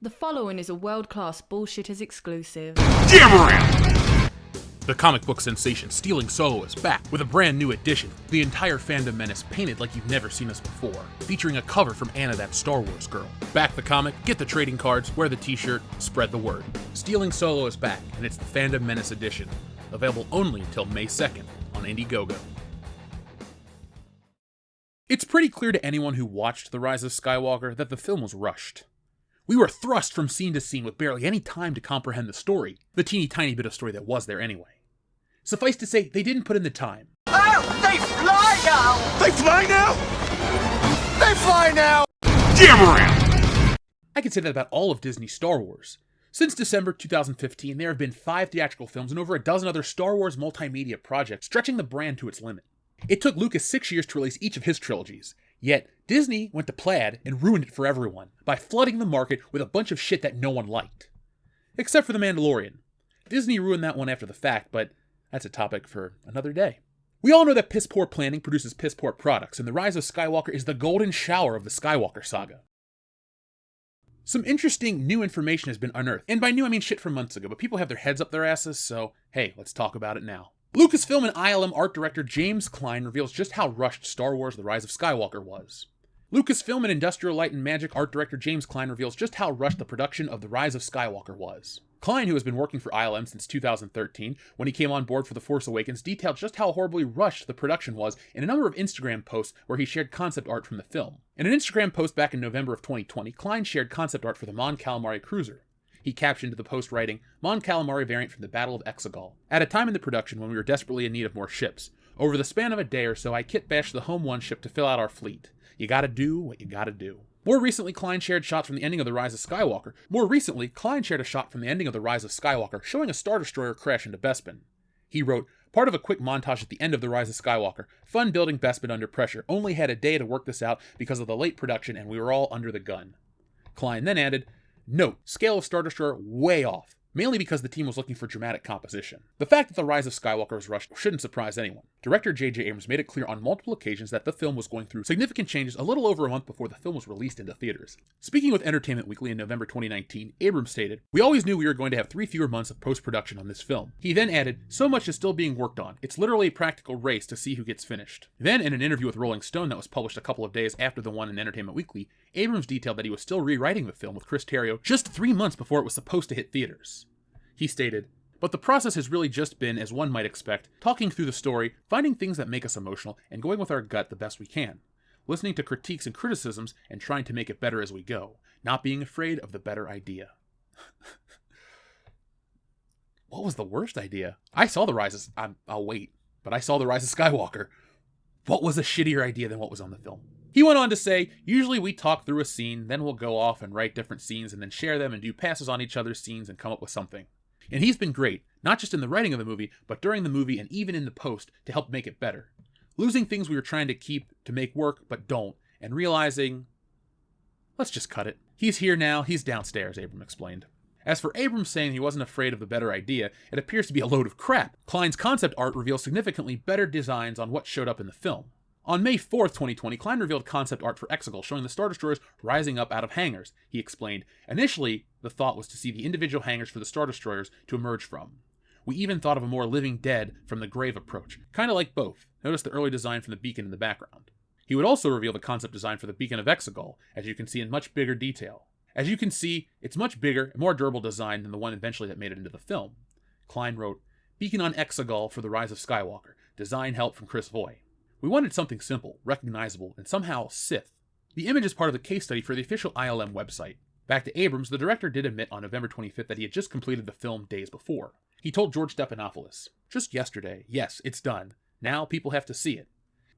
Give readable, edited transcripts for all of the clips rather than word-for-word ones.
The following is a world-class Bullshitters exclusive. Damn around! The comic book sensation Stealing Solo is back with a brand new edition. The entire fandom menace painted like you've never seen us before, featuring a cover from Anna That Star Wars Girl. Back the comic, get the trading cards, wear the t-shirt, spread the word. Stealing Solo is back, and it's the Fandom Menace edition. Available only until May 2nd on Indiegogo. It's pretty clear to anyone who watched The Rise of Skywalker that the film was rushed. We were thrust from scene to scene with barely any time to comprehend the story, the teeny tiny bit of story that was there anyway. Suffice to say, they didn't put in the time. Oh, they fly now! They fly now? They fly now! Damn around! I could say that about all of Disney's Star Wars. Since December 2015, there have been 5 theatrical films and over a dozen other Star Wars multimedia projects stretching the brand to its limit. It took Lucas 6 years to release each of his trilogies, yet Disney went to plaid and ruined it for everyone by flooding the market with a bunch of shit that no one liked. Except for The Mandalorian. Disney ruined that one after the fact, but that's a topic for another day. We all know that piss-poor planning produces piss-poor products, and The Rise of Skywalker is the golden shower of the Skywalker saga. Some interesting new information has been unearthed, and by new I mean shit from months ago, but people have their heads up their asses, so hey, let's talk about it now. Lucasfilm and ILM art director James Cline reveals just how rushed Star Wars The Rise of Skywalker was. Lucasfilm and Industrial Light and Magic art director James Cline reveals just how rushed the production of The Rise of Skywalker was. Cline, who has been working for ILM since 2013, when he came on board for The Force Awakens, detailed just how horribly rushed the production was in a number of Instagram posts where he shared concept art from the film. In an Instagram post back in November of 2020, Cline shared concept art for the Mon Calamari cruiser. He captioned the post writing, Mon Calamari variant from the Battle of Exegol. At a time in the production when we were desperately in need of more ships. Over the span of a day or so, I kit bashed the Home One ship to fill out our fleet. You gotta do what you gotta do. More recently, Cline shared shots from the ending of The Rise of Skywalker. Cline shared a shot from the ending of The Rise of Skywalker showing a Star Destroyer crash into Bespin. He wrote, part of a quick montage at the end of The Rise of Skywalker. Fun building Bespin under pressure. Only had a day to work this out because of the late production and we were all under the gun. Cline then added, note, scale of Star Destroyer way off, mainly because the team was looking for dramatic composition. The fact that The Rise of Skywalker was rushed shouldn't surprise anyone. Director J.J. Abrams made it clear on multiple occasions that the film was going through significant changes a little over a month before the film was released into theaters. Speaking with Entertainment Weekly in November 2019, Abrams stated, we always knew we were going to have 3 fewer months of post-production on this film. He then added, so much is still being worked on. It's literally a practical race to see who gets finished. Then, in an interview with Rolling Stone that was published a couple of days after the one in Entertainment Weekly, Abrams detailed that he was still rewriting the film with Chris Terrio just 3 months before it was supposed to hit theaters. He stated, but the process has really just been, as one might expect, talking through the story, finding things that make us emotional, and going with our gut the best we can. Listening to critiques and criticisms, and trying to make it better as we go. Not being afraid of the better idea. What was the worst idea? I saw The Rise of... I'll wait. But I saw The Rise of Skywalker. What was a shittier idea than what was on the film? He went on to say, usually we talk through a scene, then we'll go off and write different scenes and then share them and do passes on each other's scenes and come up with something. And he's been great, not just in the writing of the movie, but during the movie and even in the post to help make it better. Losing things we were trying to keep to make work, but don't, and realizing, let's just cut it. He's here now, he's downstairs, Abrams explained. As for Abrams saying he wasn't afraid of the better idea, it appears to be a load of crap. Cline's concept art reveals significantly better designs on what showed up in the film. On May 4th, 2020, Cline revealed concept art for Exegol showing the Star Destroyers rising up out of hangars. He explained, initially, the thought was to see the individual hangars for the Star Destroyers to emerge from. We even thought of a more living dead from the grave approach, kind of like both. Notice the early design from the beacon in the background. He would also reveal the concept design for the beacon of Exegol, as you can see in much bigger detail. As you can see, it's much bigger and more durable design than the one eventually that made it into the film. Cline wrote, beacon on Exegol for The Rise of Skywalker. Design help from Chris Voy. We wanted something simple, recognizable, and somehow Sith. The image is part of the case study for the official ILM website. Back to Abrams, the director did admit on November 25th that he had just completed the film days before. He told George Stephanopoulos, just yesterday, yes, it's done. Now people have to see it.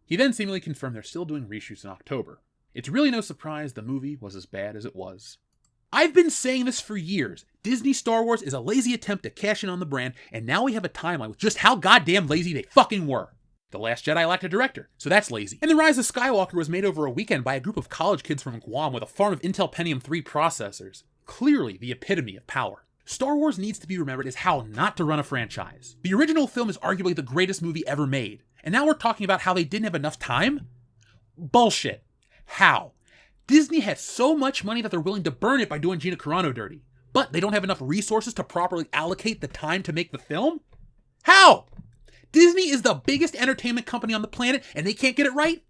He then seemingly confirmed they're still doing reshoots in October. It's really no surprise the movie was as bad as it was. I've been saying this for years. Disney Star Wars is a lazy attempt to cash in on the brand, and now we have a timeline with just how goddamn lazy they fucking were. The Last Jedi lacked a director, so that's lazy. And The Rise of Skywalker was made over a weekend by a group of college kids from Guam with a farm of Intel Pentium 3 processors. Clearly the epitome of power. Star Wars needs to be remembered as how not to run a franchise. The original film is arguably the greatest movie ever made, and now we're talking about how they didn't have enough time? Bullshit. How? Disney has so much money that they're willing to burn it by doing Gina Carano dirty. But they don't have enough resources to properly allocate the time to make the film? How? Disney is the biggest entertainment company on the planet and they can't get it right?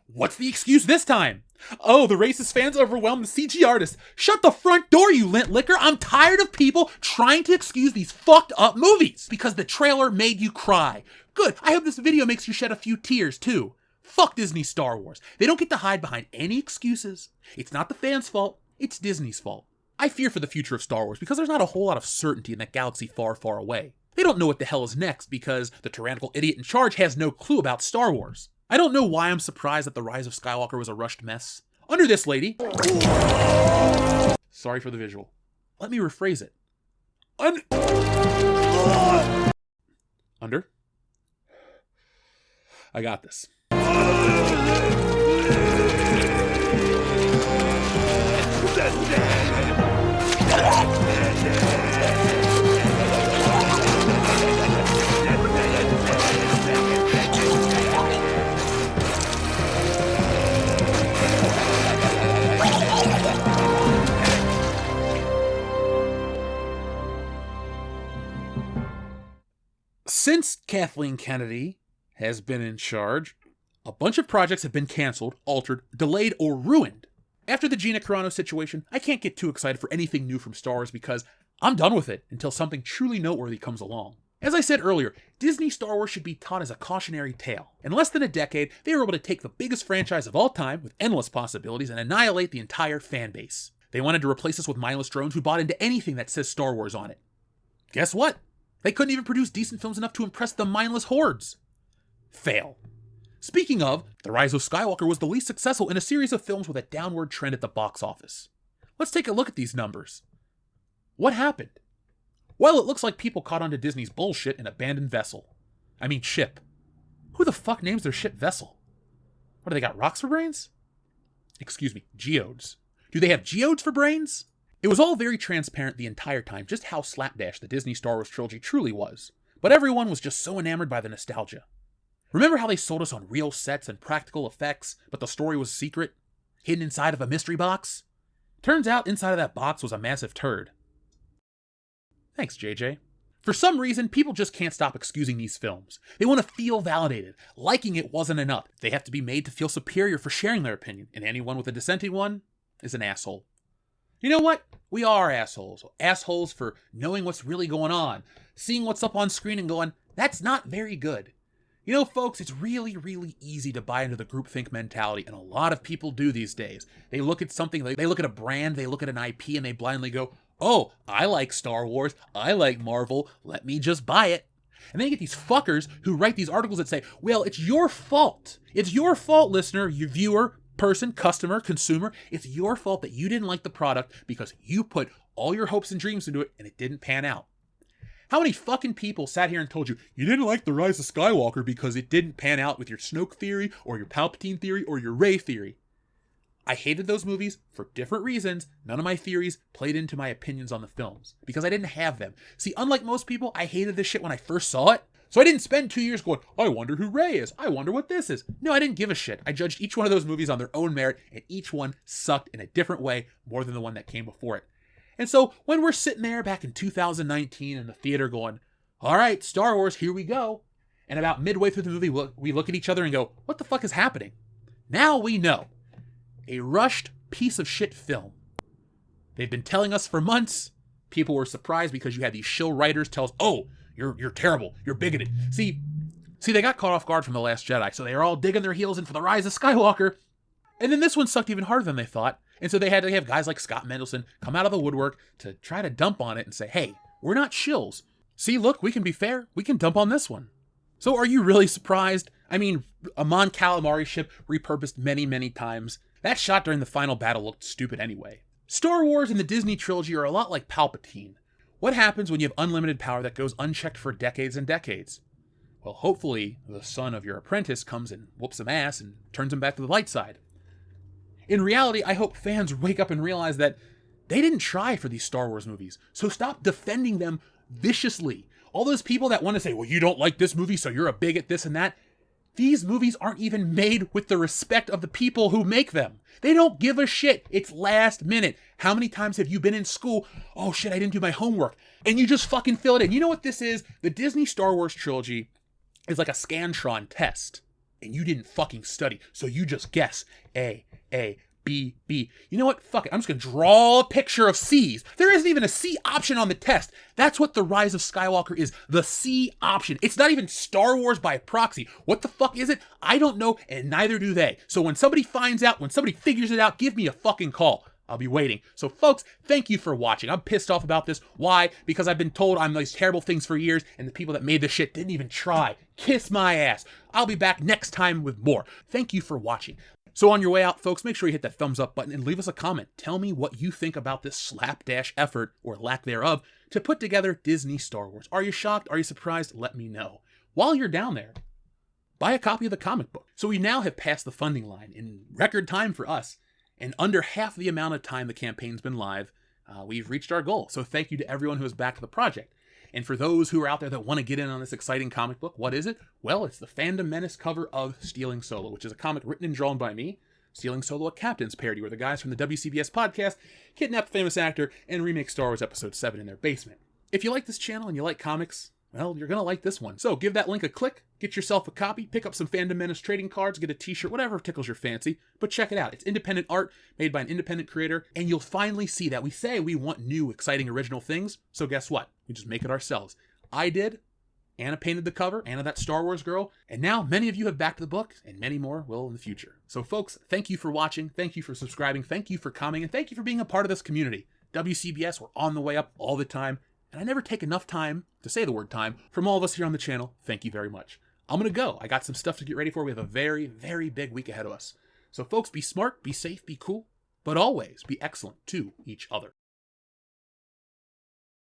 What's the excuse this time? Oh, the racist fans overwhelmed the CG artists. Shut the front door, you lint licker. I'm tired of people trying to excuse these fucked up movies because the trailer made you cry. Good, I hope this video makes you shed a few tears too. Fuck Disney Star Wars. They don't get to hide behind any excuses. It's not the fans' fault, it's Disney's fault. I fear for the future of Star Wars because there's not a whole lot of certainty in that galaxy far, far away. They don't know what the hell is next because the tyrannical idiot in charge has no clue about Star Wars. I don't know why I'm surprised that The Rise of Skywalker was a rushed mess. Under this lady... Sorry for the visual. Let me rephrase it. Under? I got this. Since Kathleen Kennedy has been in charge, a bunch of projects have been canceled, altered, delayed, or ruined. After the Gina Carano situation, I can't get too excited for anything new from Star Wars because I'm done with it until something truly noteworthy comes along. As I said earlier, Disney Star Wars should be taught as a cautionary tale. In less than a decade, they were able to take the biggest franchise of all time with endless possibilities and annihilate the entire fan base. They wanted to replace us with mindless drones who bought into anything that says Star Wars on it. Guess what? They couldn't even produce decent films enough to impress the mindless hordes. Fail. Speaking of, The Rise of Skywalker was the least successful in a series of films with a downward trend at the box office. Let's take a look at these numbers. What happened? Well, it looks like people caught on to Disney's bullshit and abandoned ship. Who the fuck names their ship Vessel? What, do they got rocks for brains? Excuse me, geodes. Do they have geodes for brains? It was all very transparent the entire time just how slapdash the Disney Star Wars trilogy truly was, but everyone was just so enamored by the nostalgia. Remember how they sold us on real sets and practical effects, but the story was secret, hidden inside of a mystery box? Turns out inside of that box was a massive turd. Thanks, JJ. For some reason, people just can't stop excusing these films. They want to feel validated. Liking it wasn't enough. They have to be made to feel superior for sharing their opinion, and anyone with a dissenting one is an asshole. You know what? We are assholes. Assholes for knowing what's really going on, seeing what's up on screen and going, that's not very good. You know, folks, it's really, really easy to buy into the groupthink mentality, and a lot of people do these days. They look at something, they look at a brand, they look at an IP, and they blindly go, oh, I like Star Wars, I like Marvel, let me just buy it. And then you get these fuckers who write these articles that say, well, it's your fault. It's your fault, listener, your viewer, person, customer, consumer. It's your fault that you didn't like the product because you put all your hopes and dreams into it and it didn't pan out. How many fucking people sat here and told you didn't like The Rise of Skywalker because it didn't pan out with your Snoke theory or your Palpatine theory or your Rey theory? I hated those movies for different reasons. None of my theories played into my opinions on the films because I didn't have them. See, unlike most people, I hated this shit when I first saw it. So I didn't spend 2 years going, I wonder who Rey is. I wonder what this is. No, I didn't give a shit. I judged each one of those movies on their own merit, and each one sucked in a different way more than the one that came before it. And so when we're sitting there back in 2019 in the theater going, all right, Star Wars, here we go. And about midway through the movie, we look at each other and go, what the fuck is happening? Now we know. A rushed piece of shit film. They've been telling us for months. People were surprised because you had these shill writers tell us, oh, you're terrible, you're bigoted. See, they got caught off guard from The Last Jedi, so they were all digging their heels in for The Rise of Skywalker. And then this one sucked even harder than they thought. And so they had to have guys like Scott Mendelson come out of the woodwork to try to dump on it and say, hey, we're not shills. See, look, we can be fair. We can dump on this one. So are you really surprised? I mean, a Mon Calamari ship repurposed many, many times. That shot during the final battle looked stupid anyway. Star Wars and the Disney trilogy are a lot like Palpatine. What happens when you have unlimited power that goes unchecked for decades and decades? Well, hopefully, the son of your apprentice comes and whoops some ass and turns him back to the light side. In reality, I hope fans wake up and realize that they didn't try for these Star Wars movies, so stop defending them viciously. All those people that want to say, well, you don't like this movie, so you're a bigot, this and that, These movies aren't even made with the respect of the people who make them. They don't give a shit. It's last minute. How many times have you been in school? Oh shit, I didn't do my homework. And you just fucking fill it in. You know what this is? The Disney Star Wars trilogy is like a Scantron test. And you didn't fucking study. So you just guess. A, B, B. You know what? Fuck it. I'm just going to draw a picture of C's. There isn't even a C option on the test. That's what The Rise of Skywalker is. The C option. It's not even Star Wars by proxy. What the fuck is it? I don't know, and neither do they. So when somebody finds out, when somebody figures it out, give me a fucking call. I'll be waiting. So folks, thank you for watching. I'm pissed off about this. Why? Because I've been told I'm these terrible things for years, and the people that made this shit didn't even try. Kiss my ass. I'll be back next time with more. Thank you for watching. So on your way out, folks, make sure you hit that thumbs up button and leave us a comment. Tell me what you think about this slapdash effort, or lack thereof, to put together Disney Star Wars. Are you shocked? Are you surprised? Let me know. While you're down there, buy a copy of the comic book. So we now have passed the funding line in record time for us, and under half the amount of time the campaign's been live, we've reached our goal. So thank you to everyone who has backed the project. And for those who are out there that want to get in on this exciting comic book, what is it? Well, it's the Fandom Menace cover of Stealing Solo, which is a comic written and drawn by me. Stealing Solo, a Captain's parody, where the guys from the WCBS podcast kidnap a famous actor and remake Star Wars Episode 7 in their basement. If you like this channel and you like comics, well, you're going to like this one. So give that link a click, get yourself a copy, pick up some Fandom Menace trading cards, get a t-shirt, whatever tickles your fancy, but check it out. It's independent art made by an independent creator, and you'll finally see that we say we want new, exciting, original things, so guess what? We just make it ourselves. I did. Anna painted the cover, Anna that Star Wars girl, and now many of you have backed the book, and many more will in the future. So folks, thank you for watching, thank you for subscribing, thank you for commenting, and thank you for being a part of this community. WCBS, we're on the way up all the time, and I never take enough time to say the word time from all of us here on the channel. Thank you very much. I'm gonna go. I got some stuff to get ready for. We have a very, very big week ahead of us. So folks, be smart, be safe, be cool, but always be excellent to each other.